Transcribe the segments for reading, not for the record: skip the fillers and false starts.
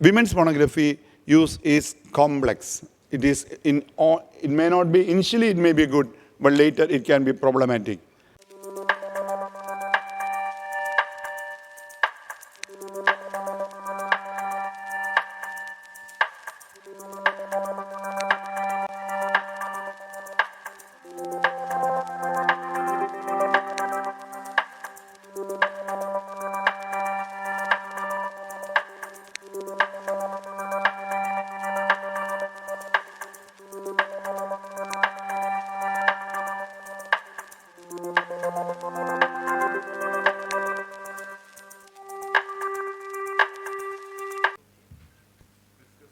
Women's pornography use is complex. It may not be, initially it may be good, but later it can be problematic.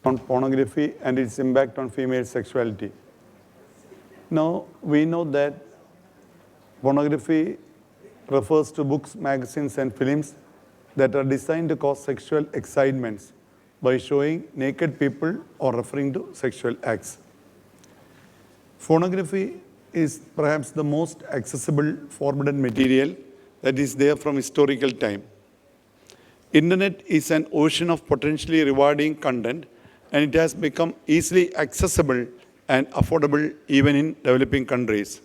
On pornography and its impact on female sexuality. Now, we know that pornography refers to books, magazines, and films that are designed to cause sexual excitements by showing naked people or referring to sexual acts. Pornography is perhaps the most accessible forbidden material that is there from historical time. Internet is an ocean of potentially rewarding content, and it has become easily accessible and affordable even in developing countries.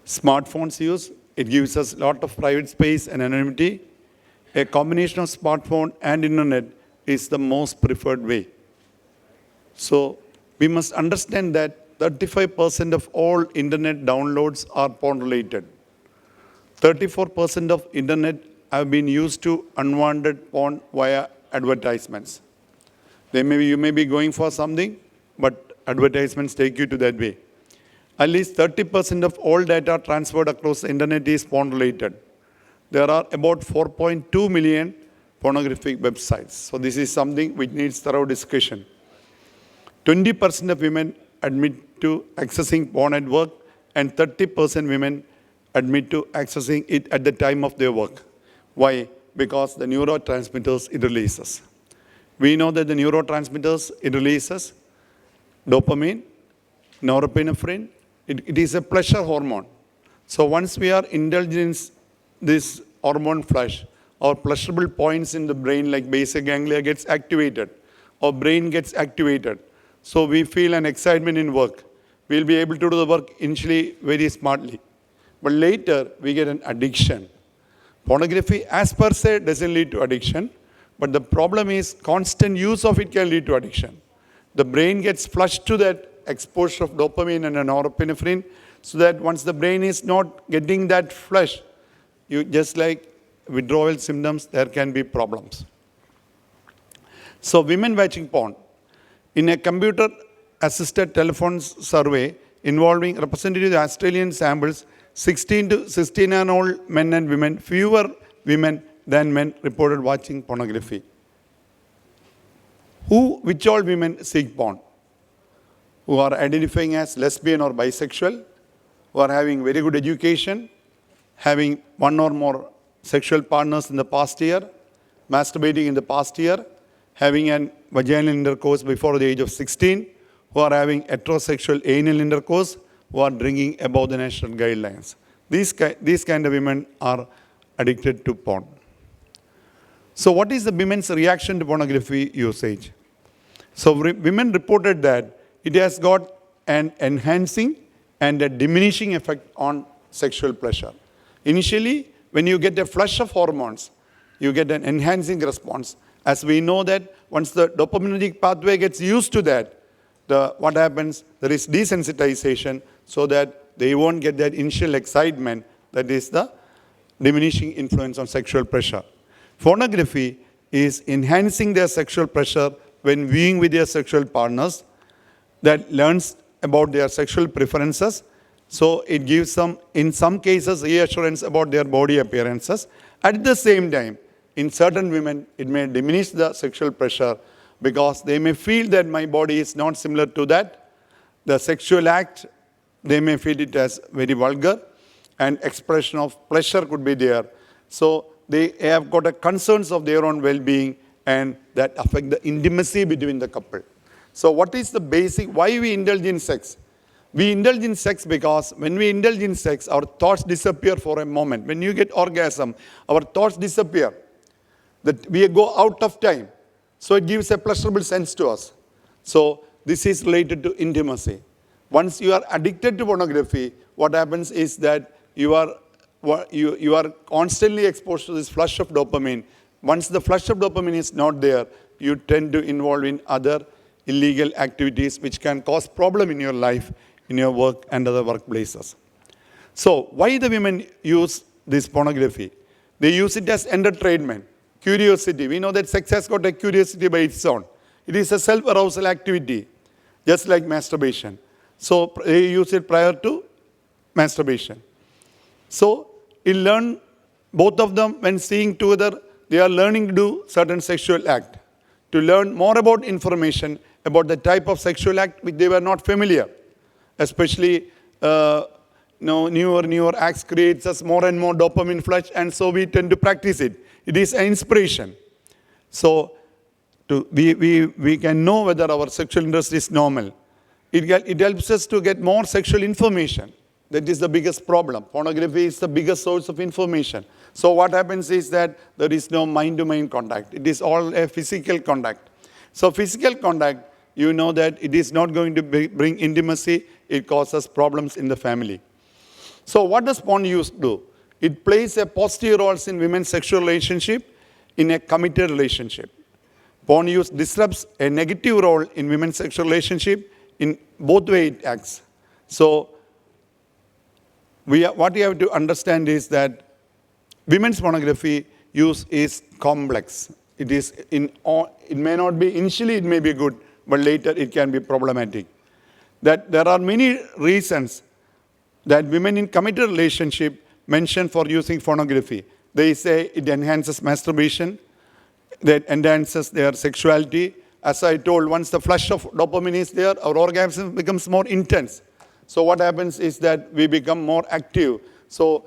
Smartphones use, it gives us a lot of private space and anonymity. A combination of smartphone and internet is the most preferred way. So we must understand that 35% of all internet downloads are porn related. 34% of internet have been used to unwanted porn via advertisements. You may be going for something, but advertisements take you to that way. At least 30% of all data transferred across the internet is porn related. There are about 4.2 million pornographic websites. So this is something which needs thorough discussion. 20% of women admit to accessing porn at work, and 30% women admit to accessing it at the time of their work. Why? Because the neurotransmitters it releases. We know that the neurotransmitters it releases dopamine, norepinephrine. It is a pleasure hormone. So once we are indulging this hormone flush, our pleasurable points in the brain like basal ganglia gets activated, our brain gets activated. So we feel an excitement in work. We'll be able to do the work initially very smartly. But later we get an addiction. Pornography as per se doesn't lead to addiction. But the problem is constant use of it can lead to addiction. The brain gets flushed to that exposure of dopamine and norepinephrine, so that once the brain is not getting that flush, you just like withdrawal symptoms, there can be problems. So women watching porn. In a computer-assisted telephone survey involving representative Australian samples, 16 to 69-year-old men and women, fewer women than men reported watching pornography. Which all women seek porn? Who are identifying as lesbian or bisexual, who are having very good education, having one or more sexual partners in the past year, masturbating in the past year, having an vaginal intercourse before the age of 16, who are having heterosexual anal intercourse, who are drinking above the national guidelines. These kind of women are addicted to porn. So what is the women's reaction to pornography usage? So women reported that it has got an enhancing and a diminishing effect on sexual pleasure. Initially, when you get a flush of hormones, you get an enhancing response. As we know that once the dopaminergic pathway gets used to that, what happens? There is desensitization so that they won't get that initial excitement, that is the diminishing influence on sexual pleasure. Pornography is enhancing their sexual pleasure when viewing with their sexual partners, that learns about their sexual preferences. So it gives them, in some cases, reassurance about their body appearances. At the same time, in certain women, it may diminish the sexual pleasure because they may feel that my body is not similar to that. The sexual act, they may feel it as very vulgar, and expression of pleasure could be there. So they have got a concerns of their own well-being, and that affect the intimacy between the couple. So what is the basic, why we indulge in sex? We indulge in sex because when we indulge in sex, our thoughts disappear for a moment. When you get orgasm, our thoughts disappear. That we go out of time. So it gives a pleasurable sense to us. So this is related to intimacy. Once you are addicted to pornography, what happens is that you are constantly exposed to this flush of dopamine. Once the flush of dopamine is not there, you tend to involve in other illegal activities which can cause problem in your life, in your work and other workplaces. So why the women use this pornography? They use it as entertainment, curiosity. We know that sex has got a curiosity by its own. It is a self-arousal activity, just like masturbation. So they use it prior to masturbation. So you learn, both of them when seeing together, they are learning to do certain sexual act. To learn more about information about the type of sexual act which they were not familiar. Especially newer acts creates us more and more dopamine flush, and so we tend to practice it. It is an inspiration. So we can know whether our sexual interest is normal. It helps us to get more sexual information. That is the biggest problem. Pornography is the biggest source of information. So what happens is that there is no mind-to-mind contact. It is all a physical contact. So physical contact, you know that it is not going to bring intimacy. It causes problems in the family. So what does porn use do? It plays a positive role in women's sexual relationship in a committed relationship. Porn use disrupts a negative role in women's sexual relationship in both ways it acts. So what you have to understand is that women's pornography use is complex. It may not be, initially it may be good, but later it can be problematic. That there are many reasons that women in committed relationship mention for using pornography. They say it enhances masturbation, that enhances their sexuality. As I told, once the flush of dopamine is there, our orgasm becomes more intense. So what happens is that we become more active. So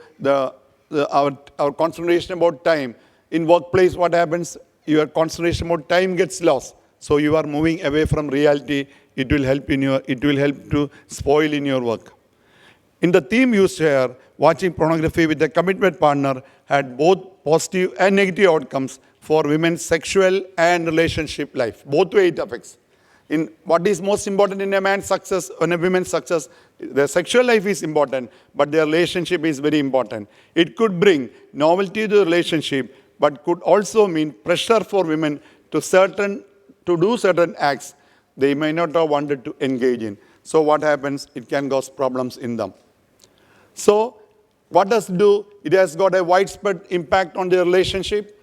our concentration about time. In workplace, what happens? Your concentration about time gets lost. So you are moving away from reality. It will help to spoil in your work. In the theme used here, watching pornography with a committed partner had both positive and negative outcomes for women's sexual and relationship life. Both ways it affects. In what is most important in a man's success, in a woman's success, their sexual life is important, but their relationship is very important. It could bring novelty to the relationship, but could also mean pressure for women to do certain acts they may not have wanted to engage in. So what happens? It can cause problems in them. So what does it do? It has got a widespread impact on their relationship,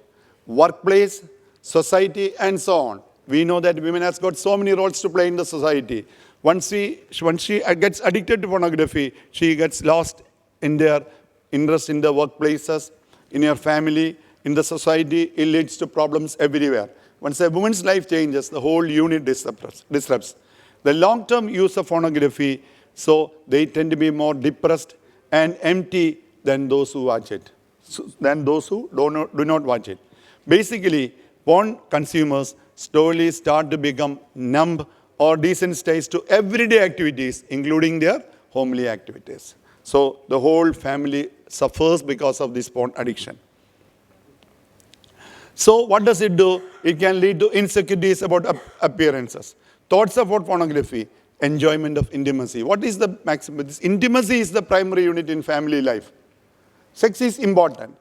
workplace, society, and so on. We know that women has got so many roles to play in the society. Once she gets addicted to pornography, she gets lost in their interest in the workplaces, in her family, in the society. It leads to problems everywhere. Once a woman's life changes, the whole unit disrupts. The long-term use of pornography, so they tend to be more depressed and empty than those who watch it, than those who do not watch it. Basically, porn consumers slowly start to become numb or desensitized to everyday activities, including their homely activities. So the whole family suffers because of this porn addiction. So what does it do? It can lead to insecurities about appearances, thoughts about pornography, enjoyment of intimacy. What is the maximum? This intimacy is the primary unit in family life. Sex is important,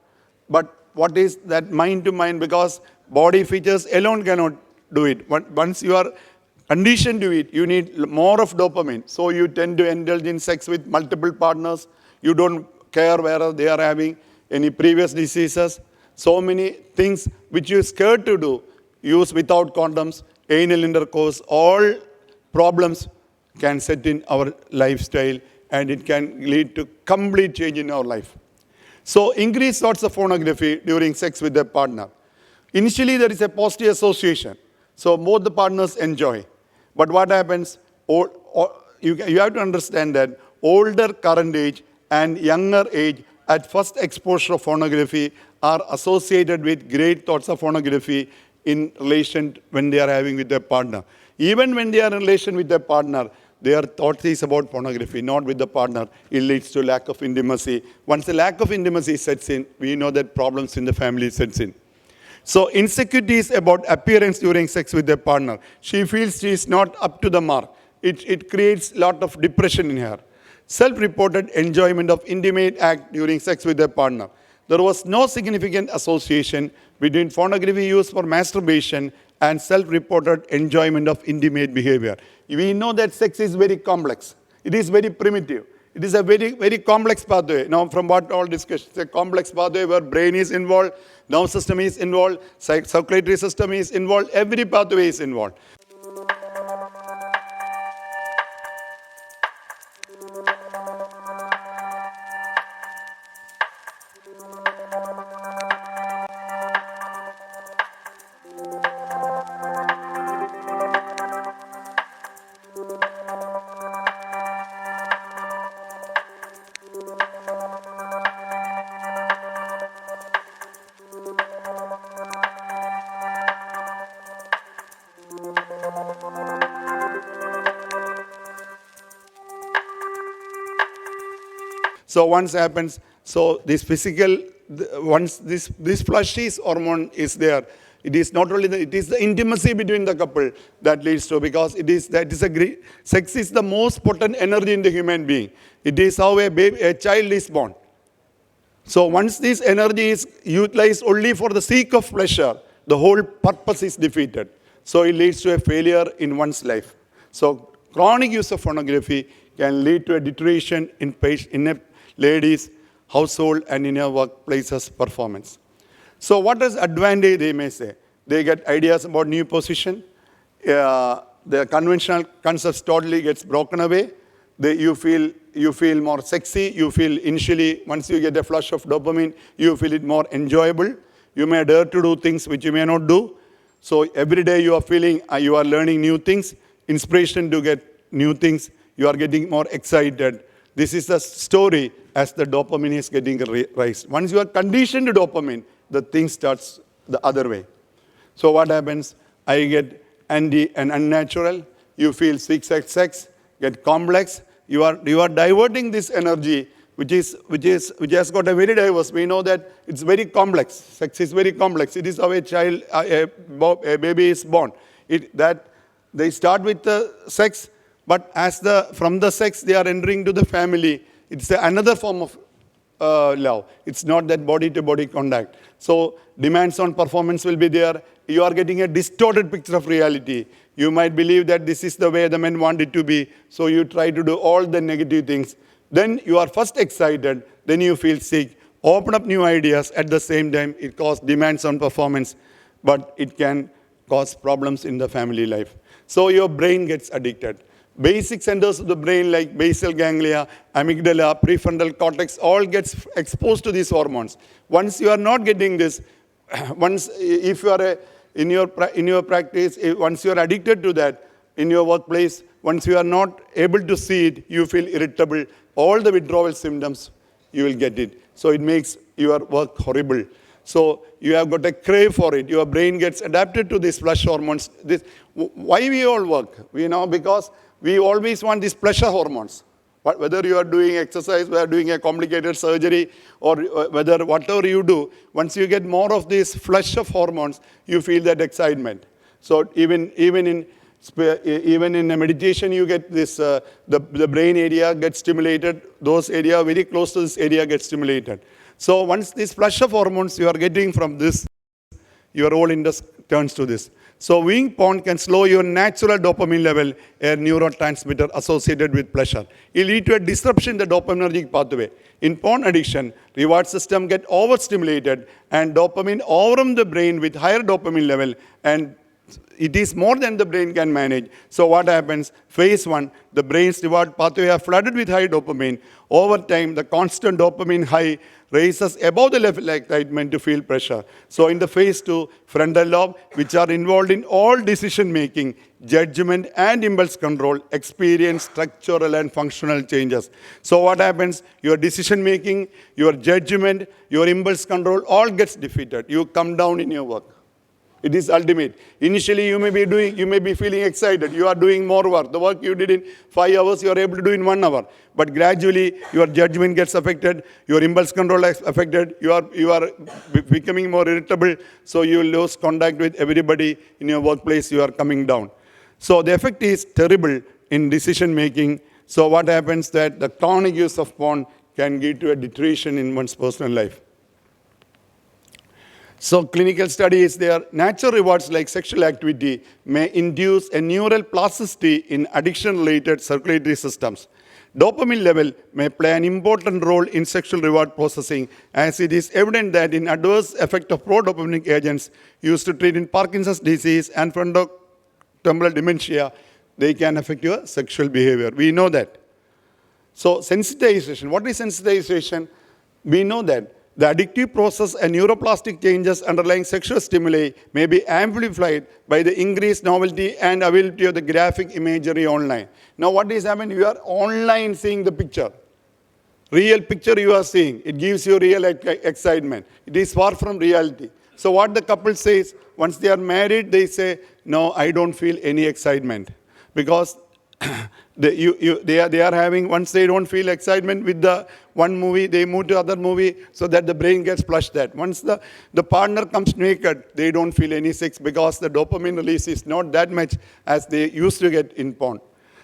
but what is that mind to mind? Because body features alone cannot do it. Once you are conditioned to it, you need more of dopamine. So you tend to indulge in sex with multiple partners. You don't care whether they are having any previous diseases. So many things which you're scared to do, use without condoms, anal intercourse, all problems can set in our lifestyle, and it can lead to complete change in our life. So increased thoughts of pornography during sex with their partner. Initially, there is a positive association. So both the partners enjoy. But what happens? You have to understand that older current age and younger age at first exposure of pornography are associated with great thoughts of pornography in relation when they are having with their partner. Even when they are in relation with their partner, their thought is about pornography, not with the partner. It leads to lack of intimacy. Once the lack of intimacy sets in, we know that problems in the family sets in. So insecurity is about appearance during sex with a partner. She feels she is not up to the mark. It creates a lot of depression in her. Self-reported enjoyment of intimate act during sex with a partner. There was no significant association between pornography use for masturbation and self-reported enjoyment of intimate behavior. We know that sex is very complex. It is very primitive. It is a very, very complex pathway. Now, from what all discussion, it's a complex pathway where brain is involved, nerve system is involved, circulatory system is involved, every pathway is involved. So once happens, so this physical, once this flushes hormone is there, it is not only it is the intimacy between the couple that leads to, because sex is the most potent energy in the human being. It is how a child is born. So once this energy is utilized only for the sake of pleasure, the whole purpose is defeated. So it leads to a failure in one's life. So chronic use of pornography can lead to a deterioration in a lady's household and in her workplace's performance. So what is advantage they may say? They get ideas about new position. The conventional concepts totally gets broken away. You feel more sexy. You feel initially, once you get a flush of dopamine, you feel it more enjoyable. You may dare to do things which you may not do. So every day you are feeling, you are learning new things, inspiration to get new things. You are getting more excited. This is the story as the dopamine is getting raised. Once you are conditioned to dopamine, the thing starts the other way. So what happens? I get and unnatural. You feel sick sex, get complex. You are diverting this energy, which has got a very diverse. We know that it's very complex. Sex is very complex. It is how a child, a baby is born. That they start with the sex, but from the sex they are entering to the family. It's another form of love. It's not that body-to-body contact. So demands on performance will be there. You are getting a distorted picture of reality. You might believe that this is the way the men want it to be. So you try to do all the negative things. Then you are first excited. Then you feel sick. Open up new ideas. At the same time, it causes demands on performance. But it can cause problems in the family life. So your brain gets addicted. Basic centers of the brain like basal ganglia, amygdala, prefrontal cortex all gets exposed to these hormones. Once you are not getting this, if you are in your practice, once you are addicted to that in your workplace, once you are not able to see it, you feel irritable. All the withdrawal symptoms, you will get it. So it makes your work horrible. So you have got a crave for it. Your brain gets adapted to these flush hormones. Why we all work? Because we always want these pleasure hormones. Whether you are doing exercise, whether doing a complicated surgery, or whether whatever you do, once you get more of this flush of hormones, you feel that excitement. So even in a meditation, you get this, the brain area gets stimulated. Those areas very close to this area get stimulated. So once this flush of hormones you are getting from this, your whole interest turns to this. So viewing porn can slow your natural dopamine level, a neurotransmitter associated with pleasure. It leads to a disruption in the dopaminergic pathway. In porn addiction, reward system get overstimulated and dopamine overwhelm the brain with higher dopamine level, and it is more than the brain can manage. So what happens? Phase 1, the brain's reward pathway are flooded with high dopamine. Over time, the constant dopamine high raises above the level of excitement to feel pressure. So in the phase 2, frontal lobe, which are involved in all decision making, judgment and impulse control, experience structural and functional changes. So what happens? Your decision making, your judgment, your impulse control all gets defeated. You come down in your work. It is ultimate. Initially, you may be feeling excited. You are doing more work. The work you did in 5 hours, you are able to do in 1 hour. But gradually, your judgment gets affected. Your impulse control is affected. You are becoming more irritable. So you will lose contact with everybody in your workplace. You are coming down. So the effect is terrible in decision making. So what happens that the chronic use of porn can lead to a deterioration in one's personal life. So clinical studies, their natural rewards like sexual activity may induce a neural plasticity in addiction-related circulatory systems. Dopamine level may play an important role in sexual reward processing, as it is evident that in adverse effect of pro-dopaminic agents used to treat in Parkinson's disease and frontotemporal dementia, they can affect your sexual behavior. We know that. So sensitization, what is sensitization? We know that the addictive process and neuroplastic changes underlying sexual stimuli may be amplified by the increased novelty and availability of the graphic imagery online. Now what is happening? You are online seeing the picture. Real picture you are seeing. It gives you real excitement. It is far from reality. So what the couple says, once they are married, they say, no, I don't feel any excitement. Because they are having, once they don't feel excitement with the one movie, they move to other movie so that the brain gets flushed that. Once the partner comes naked, they don't feel any sex because the dopamine release is not that much as they used to get in porn.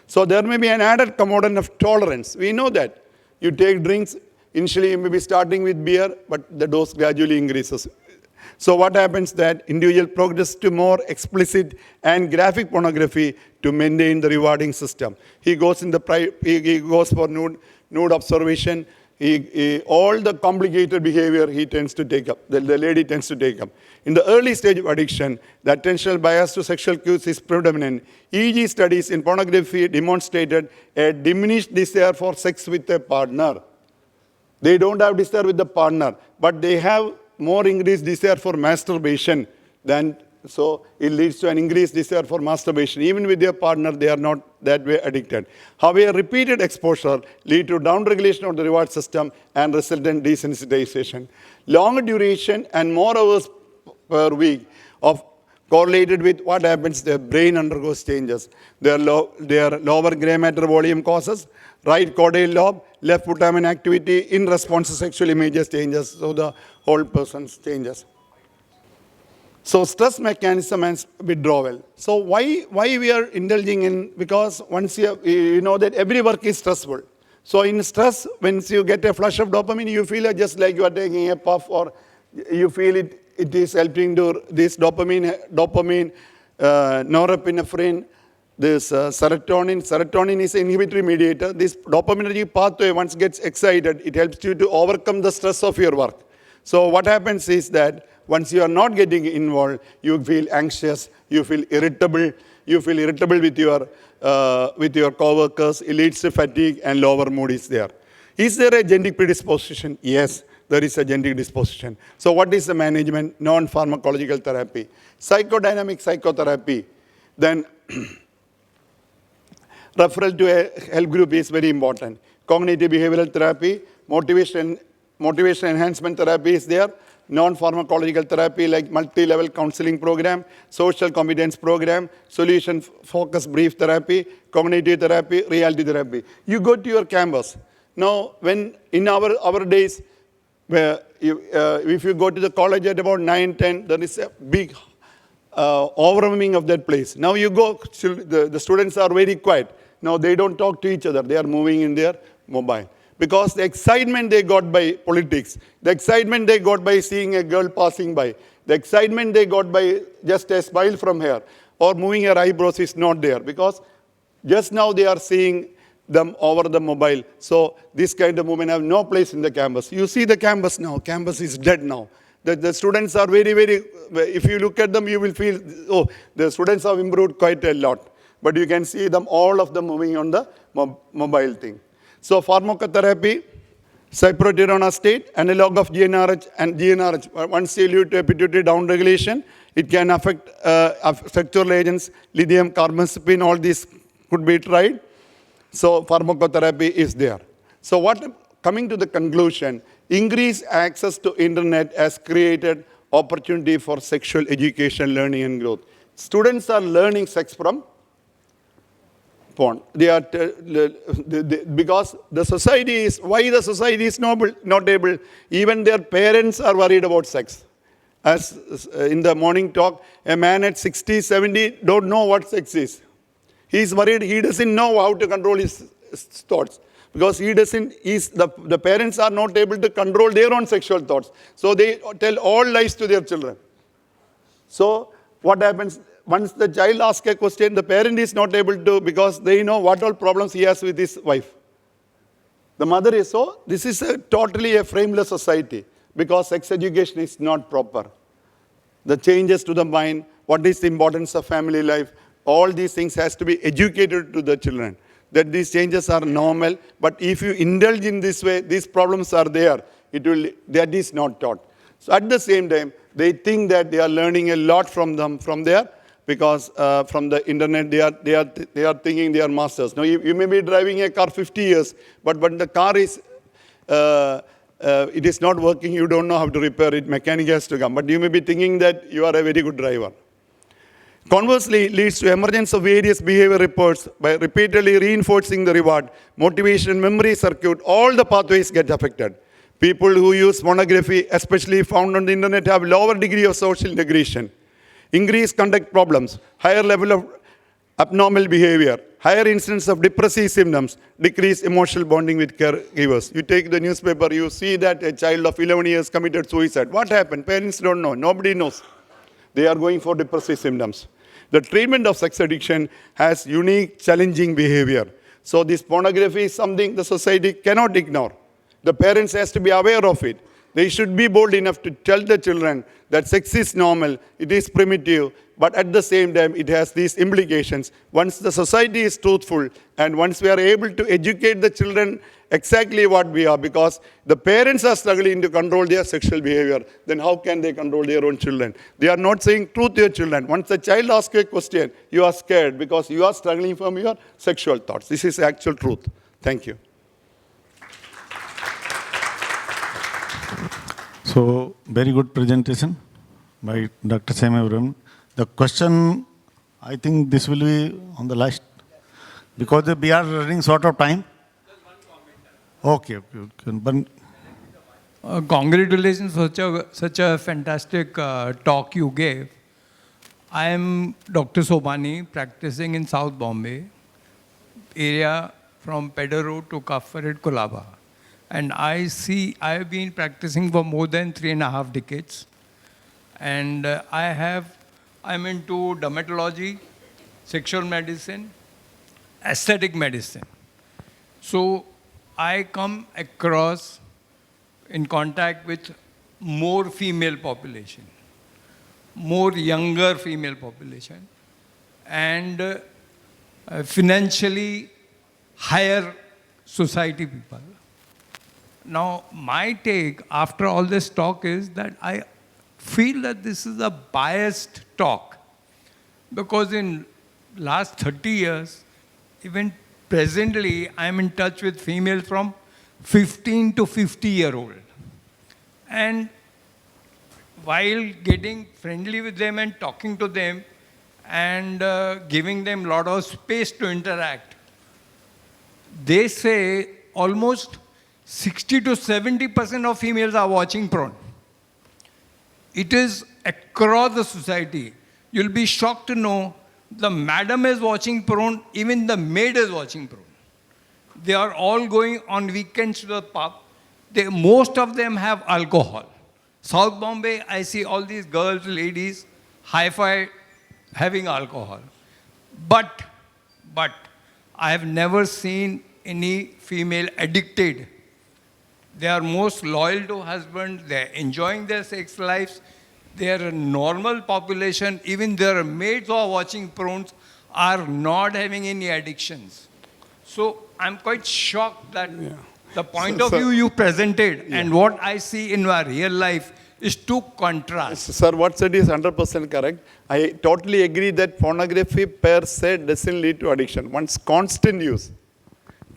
So there may be an added component of tolerance. We know that. You take drinks, initially you may be starting with beer, but the dose gradually increases. So what happens that individual progress to more explicit and graphic pornography to maintain the rewarding system. He goes for nude observation. All the complicated behavior he tends to take up, the lady tends to take up. In the early stage of addiction, the attentional bias to sexual cues is predominant. EEG studies in pornography demonstrated a diminished desire for sex with a partner. They don't have desire with the partner, but they have more increased desire for masturbation than, so it leads to an increased desire for masturbation. Even with their partner, they are not that way addicted. However, repeated exposure leads to downregulation of the reward system and resultant desensitization. Long duration and more hours per week of correlated with what happens, their brain undergoes changes. Their lower gray matter volume causes, right caudal lobe, left putamen activity in response to sexual images changes, so the whole person changes. So stress mechanism and withdrawal. So why we are indulging in, because once you know that every work is stressful. So in stress, once you get a flush of dopamine, you feel just like you are taking a puff, or you feel it is helping to this dopamine, norepinephrine, this serotonin. Serotonin is an inhibitory mediator. This dopaminergic pathway, once gets excited, it helps you to overcome the stress of your work. So what happens is that once you are not getting involved, you feel anxious, you feel irritable with your co-workers. It leads to fatigue and lower mood is there. Is there a genetic predisposition? Yes, there is a genetic disposition. So what is the management? Non-pharmacological therapy. Psychodynamic psychotherapy. Then referral to a health group is very important. Cognitive behavioral therapy, motivation enhancement therapy is there. Non-pharmacological therapy like multi-level counseling program, social competence program, solution focus brief therapy, cognitive therapy, reality therapy. You go to your campus. Now, when in our days, where if you go to the college at about 9, 10, there is a big overwhelming of that place. Now you go, the students are very quiet. Now they don't talk to each other. They are moving in their mobile. Because the excitement they got by politics, the excitement they got by seeing a girl passing by, the excitement they got by just a smile from her, or moving her eyebrows is not there. Because just now they are seeing them over the mobile. So this kind of movement have no place in the campus. You see the campus now. Campus is dead now. The students are very, if you look at them, you will feel, oh, the students have improved quite a lot. But you can see them, all of them moving on the mobile thing. So pharmacotherapy, cyproterone state, analog of GnRH and GnRH. Once you lead to a pituitary downregulation, it can affect structural agents, lithium, carbamazepine, all these could be tried. So pharmacotherapy is there. So coming to the conclusion, increased access to internet has created opportunity for sexual education, learning, and growth. Students are learning sex from porn. They are because the society is, why the society is not able, even their parents are worried about sex. As in the morning talk, a man at 60, 70 don't know what sex is. He's worried, he doesn't know how to control his thoughts. Because the parents are not able to control their own sexual thoughts. So they tell all lies to their children. So what happens, once the child asks a question, the parent is not able to, because they know what all problems he has with his wife. The mother is so, this is totally a frameless society, because sex education is not proper. The changes to the mind, what is the importance of family life, all these things has to be educated to the children. That these changes are normal, but if you indulge in this way, these problems are there. That is not taught. So at the same time, they think that they are learning a lot from there, because from the internet they are thinking they are masters. Now you may be driving a car 50 years, but when the car is it is not working, you don't know how to repair it. Mechanic has to come, but you may be thinking that you are a very good driver. Conversely, it leads to emergence of various behavior reports by repeatedly reinforcing the reward, motivation, memory circuit, all the pathways get affected. People who use pornography, especially found on the internet, have lower degree of social integration, increased conduct problems, higher level of abnormal behavior, higher incidence of depressive symptoms, decreased emotional bonding with caregivers. You take the newspaper, you see that a child of 11 years committed suicide. What happened? Parents don't know. Nobody knows. They are going for depressive symptoms. The treatment of sex addiction has unique, challenging behavior. So this pornography is something the society cannot ignore. The parents has to be aware of it. They should be bold enough to tell the children that sex is normal, it is primitive, but at the same time it has these implications. Once the society is truthful and once we are able to educate the children exactly what we are, because the parents are struggling to control their sexual behavior, then how can they control their own children? They are not saying truth to your children. Once the child asks you a question, you are scared because you are struggling from your sexual thoughts. This is actual truth. Thank you. So, very good presentation by Dr. Sam Abraham. The question, I think this will be on the last, because we are running short of time. Okay. Congratulations for such a fantastic talk you gave. I am Dr. Sobhani, practicing in South Bombay, area from Pedder Road to Kaffared, Kolaba. And I have been practicing for more than 3.5 decades. And I'm into dermatology, sexual medicine, aesthetic medicine. So I come across in contact with more female population, more younger female population, and financially higher society people. Now, my take after all this talk is that I feel that this is a biased talk, because in last 30 years, even presently, I'm in touch with females from 15 to 50-year-old. And while getting friendly with them and talking to them and giving them a lot of space to interact, they say almost 60 to 70% of females are watching porn. It is across the society. You'll be shocked to know the madam is watching porn, even the maid is watching porn. They are all going on weekends to the pub. Most of them have alcohol. South Bombay, I see all these girls, ladies, hi-fi, having alcohol. But I have never seen any female addicted. They are most loyal to husband. They are enjoying their sex lives. They are a normal population. Even their maids who are watching porns are not having any addictions. So I'm quite shocked that the point of view you presented and what I see in my real life is too contrast. Sir, what said is 100% correct. I totally agree that pornography per se doesn't lead to addiction. Once constant use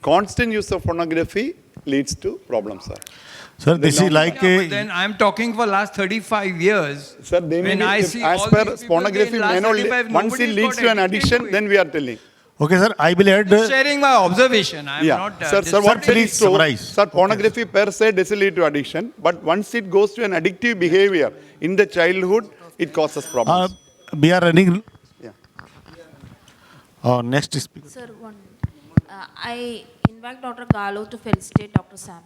of pornography leads to problems, sir. Sir, this is like Yeah, a... but then I'm talking for last 35 years. Sir, they may when be, I if see as all per these people, pornography, in last may not 35, once it nobody's leads got to an addicted addiction, to it. then we are telling. Okay, sir, I will add... Just sharing my observation. I'm Yeah, not. sir, just sir, what please leads to, summarize. sir, pornography per se doesn't lead to addiction, but once it goes to an addictive behavior in the childhood, it causes problems. we are running... Yeah. Next speaker. Sir, one minute. I invite Dr. Galu to felicitate Dr. Sam.